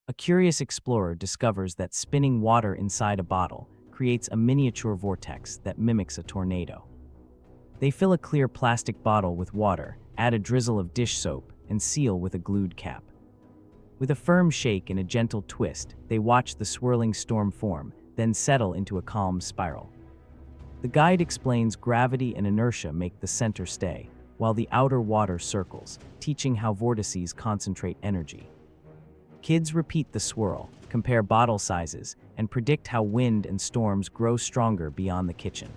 A curious explorer discovers that spinning water inside a bottle creates a miniature vortex that mimics a tornado. They fill a clear plastic bottle with water, add a drizzle of dish soap, and seal with a glued cap. With a firm shake and a gentle twist, they watch the swirling storm form, then settle into a calm spiral. The guide explains gravity and inertia make the center stay, while the outer water circles, teaching how vortices concentrate energy. Kids repeat the swirl, compare bottle sizes, and predict how wind and storms grow stronger beyond the kitchen.